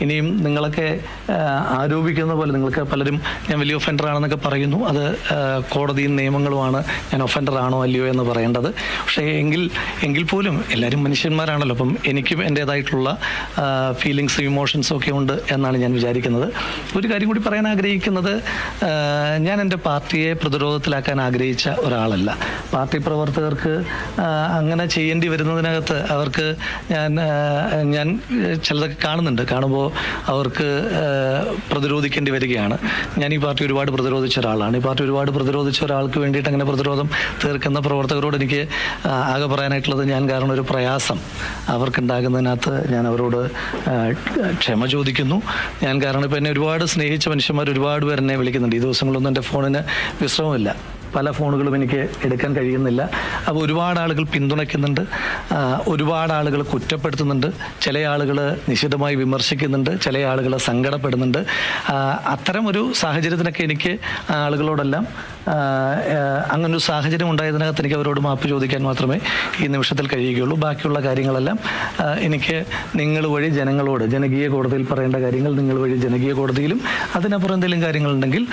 ഇനിയും നിങ്ങളൊക്കെ ആരോപിക്കുന്ന പോലെ നിങ്ങൾക്ക് പലരും ഞാൻ വലിയ ഒഫൻഡറാണെന്നൊക്കെ പറയുന്നു. അത് കോടതിയും നിയമങ്ങളുമാണ് ഞാൻ ഒഫൻഡറാണോ അല്ലയോ എന്ന് പറയേണ്ടത്. പക്ഷേ എങ്കിൽ പോലും എല്ലാവരും മനുഷ്യന്മാരാണല്ലോ. അപ്പം എനിക്കും എൻ്റേതായിട്ടുള്ള ഫീലിങ്സും ഇമോഷൻസും ഒക്കെ ഉണ്ട് എന്നാണ് ഞാൻ വിചാരിക്കുന്നത്. ഒരു കാര്യം കൂടി പറയാൻ ആഗ്രഹിക്കുന്നത്, ഞാൻ എൻ്റെ പാർട്ടിയെ പ്രതിരോധത്തിലാക്കാൻ ആഗ്രഹിച്ച ഒരാളല്ല. പാർട്ടി പ്രവർത്തകർക്ക് അങ്ങനെ ചെയ്യേണ്ടി വരുന്നതിനകത്ത് അവർക്ക് ഞാൻ ചിലതൊക്കെ കാണുമ്പോൾ അവർക്ക് പ്രതിരോധിക്കേണ്ടി വരികയാണ്. ഞാൻ ഈ പാർട്ടി ഒരുപാട് പ്രതിരോധിച്ച ഒരാളാണ്. ഈ പാർട്ടി ഒരുപാട് പ്രതിരോധിച്ച ഒരാൾക്ക് വേണ്ടിയിട്ട് അങ്ങനെ പ്രതിരോധം തീർക്കുന്ന പ്രവർത്തകരോട് എനിക്ക് ആകെ പറയാനായിട്ടുള്ളത്, ഞാൻ കാരണം ഒരു പ്രയാസം അവർക്കുണ്ടാകുന്നതിനകത്ത് ഞാൻ അവരോട് ക്ഷമ ചോദിക്കുന്നു. ഞാൻ കാരണം ഇപ്പം എന്നെ ഒരുപാട് സ്നേഹിച്ച മനുഷ്യന്മാർ ഒരുപാട് പേർ എന്നെ വിളിക്കുന്നുണ്ട്. ഈ ദിവസങ്ങളൊന്നും എൻ്റെ ഫോണിന് വിശ്രമമില്ല. പല ഫോണുകളും എനിക്ക് എടുക്കാൻ കഴിയുന്നില്ല. അപ്പോൾ ഒരുപാട് ആളുകൾ പിന്തുണയ്ക്കുന്നുണ്ട്, ഒരുപാട് ആളുകൾ കുറ്റപ്പെടുത്തുന്നുണ്ട്, ചില ആളുകൾ നിശിതമായി വിമർശിക്കുന്നുണ്ട്, ചില ആളുകൾ സങ്കടപ്പെടുന്നുണ്ട്. അത്തരം ഒരു സാഹചര്യത്തിനൊക്കെ എനിക്ക് ആളുകളോടെല്ലാം അങ്ങനൊരു സാഹചര്യം ഉണ്ടായതിനകത്ത് എനിക്ക് അവരോട് മാപ്പ് ചോദിക്കാൻ മാത്രമേ ഈ നിമിഷത്തിൽ കഴിയുകയുള്ളൂ. ബാക്കിയുള്ള കാര്യങ്ങളെല്ലാം എനിക്ക് നിങ്ങൾ വഴി ജനങ്ങളോട്, ജനകീയ കോടതിയിൽ പറയേണ്ട കാര്യങ്ങൾ നിങ്ങൾ വഴി ജനകീയ കോടതിയിലും, അതിനപ്പുറം എന്തെങ്കിലും കാര്യങ്ങളുണ്ടെങ്കിൽ